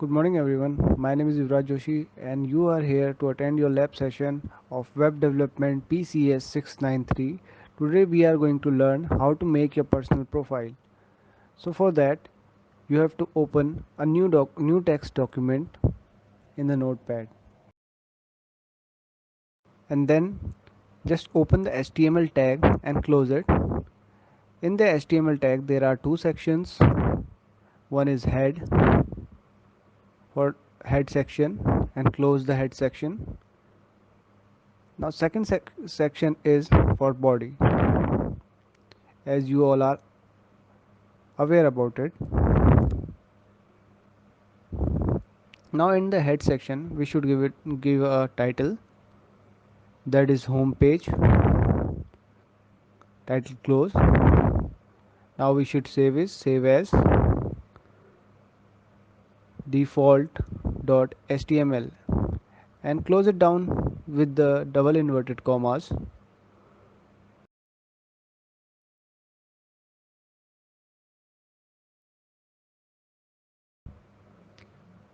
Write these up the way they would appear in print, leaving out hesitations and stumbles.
Good morning everyone. My name is Yuvraj Joshi and you are here to attend your lab session of Web Development PCS 693. Today we are going to learn how to make your personal profile. So for that you have to open a new text document in the notepad and then just open the HTML tag and close it. In the HTML tag there are two sections. One is head for head section and close the head section. Now second section is for body, as you all are aware about it. Now in the head section we should give a title, that is home page, title close. Now we should save as default.html and close it down with the double inverted commas.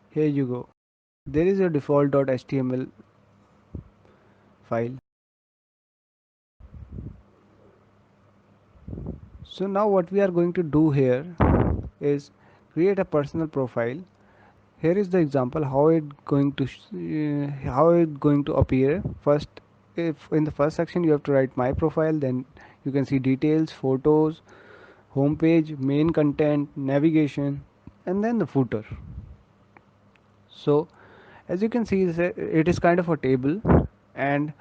Here you go. There is your default.html file. So now what we are going to do here is create a personal profile. Here is the example how it going to appear. First, if in the first section you have to write my profile, then you can see details, photos, home page, main content, navigation, and then the footer. So as you can see, it is kind of a table, and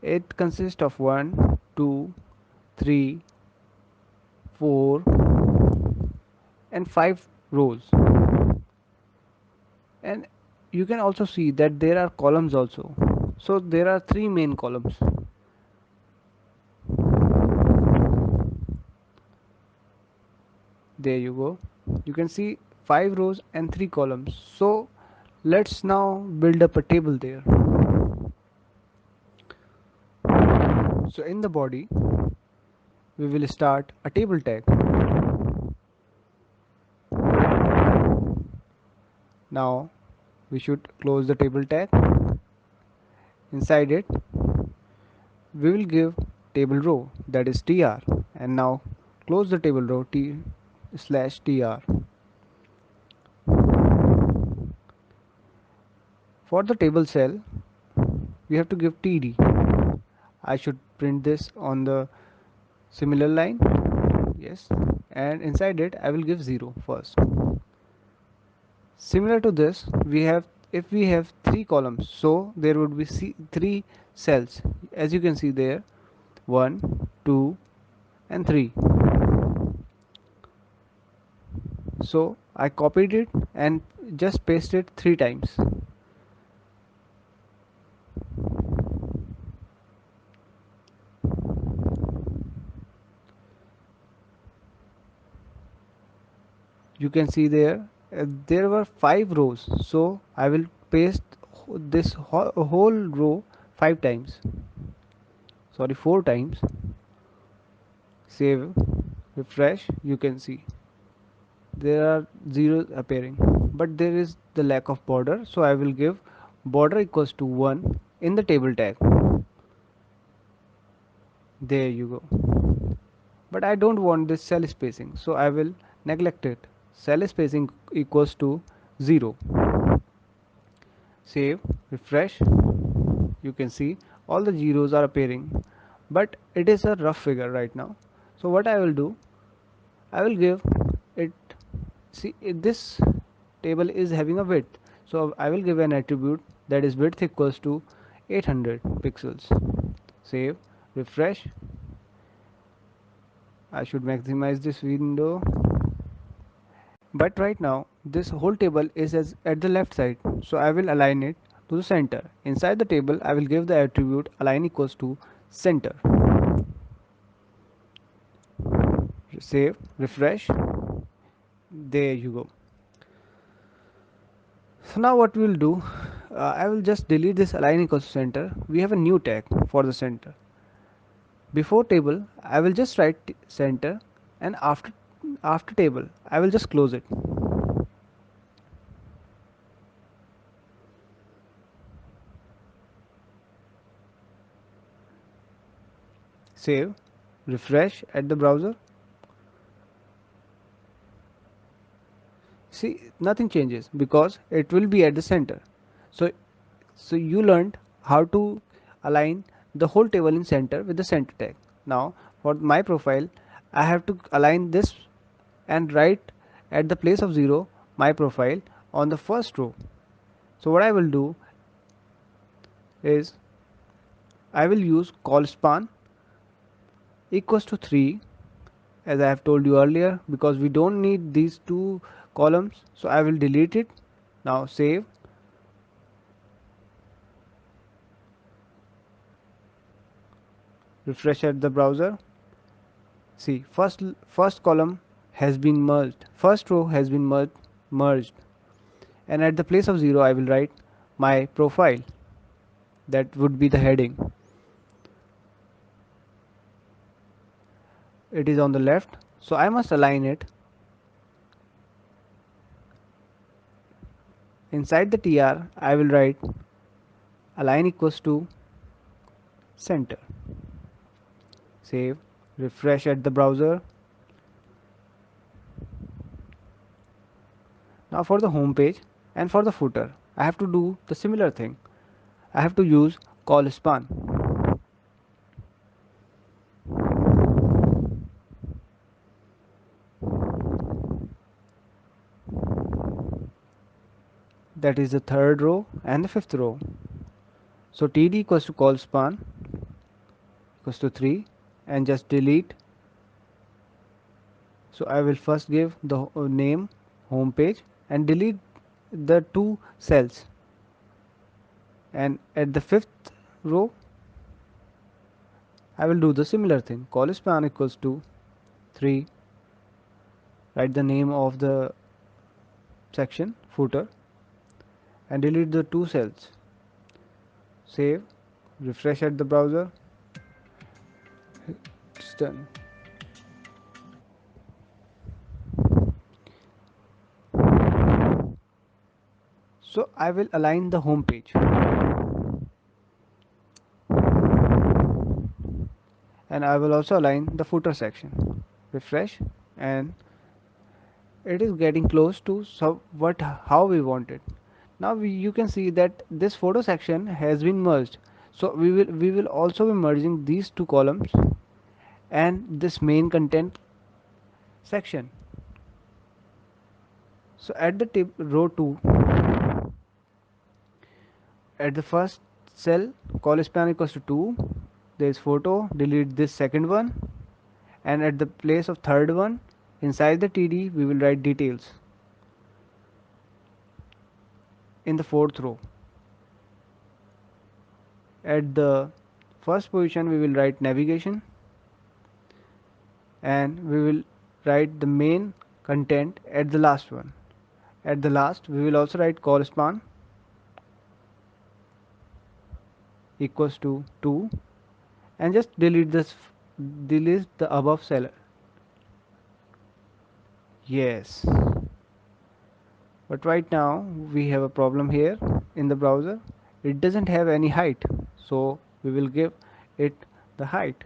it consists of 1, 2, 3, 4, and 5 rows. And you can also see that there are columns also. So there are 3 main columns. There you go. You can see 5 rows and 3 columns. So let's now build up a table there. So in the body we will start a table tag. Now we should close the table tag. Inside it we will give table row, that is tr, and now close the table row t/tr. For the table cell we have to give td. I should print this on the similar line, yes, and inside it I will give 0 first. Similar to this, if we have 3 columns, so there would be 3 cells, as you can see there, 1, 2, and 3. So I copied it and just pasted 3 times. You can see there, there were 5 rows, so I will paste this whole row 5 times, sorry, 4 times. Save, refresh. You can see there are zeros appearing, but there is the lack of border, so I will give border equals to 1 in the table tag. There you go. But I don't want this cell spacing, so I will neglect it. Cell spacing equals to 0. Save, refresh. You can see all the zeros are appearing, but it is a rough figure right now. So what I will do, I will give it, see this table is having a width, so I will give an attribute, that is width equals to 800 pixels. Save, refresh. I should maximize this window, but right now this whole table is at the left side, so I will align it to the center. Inside the table I will give the attribute align equals to center. Save, refresh. There you go. So now what we will do, I will just delete this align equals to center. We have a new tag for the center. Before table I will just write center, and after table I will just close it. save, refresh at the browser. See, nothing changes because it will be at the center. So so you learned how to align the whole table in center with the center tag. Now for my profile, I have to align this and write at the place of 0 my profile on the first row. So what I will do is I will use call span equals to 3, as I have told you earlier, because we don't need these two columns, so I will delete it. Now save, refresh at the browser. See, first column has been merged, first row has been merged, and at the place of 0 I will write my profile. That would be the heading. It is on the left, so I must align it. Inside the tr I will write align equals to center. Save, refresh at the browser. Now for the home page and for the footer, I have to do the similar thing. I have to use call span. That is the third row and the fifth row. So td equals to call span equals to 3, and just delete. So I will first give the name home page and delete the two cells, and at the fifth row I will do the similar thing. Call span equals to 3, write the name of the section footer and delete the two cells. Save, refresh at the browser. It's done. So I will align the home page and I will also align the footer section. Refresh, and it is getting close to how we want it. Now you can see that this photo section has been merged. So we will also be merging these two columns and this main content section. So at the row 2, at the first cell, call span equals to 2, there is photo, delete this second one, and at the place of third one, inside the td we will write details. In the fourth row, at the first position we will write navigation, and we will write the main content at the last one. At the last we will also write call span equals to 2, and just delete the above cell. Yes, but right now we have a problem here in the browser. It doesn't have any height, so we will give it the height.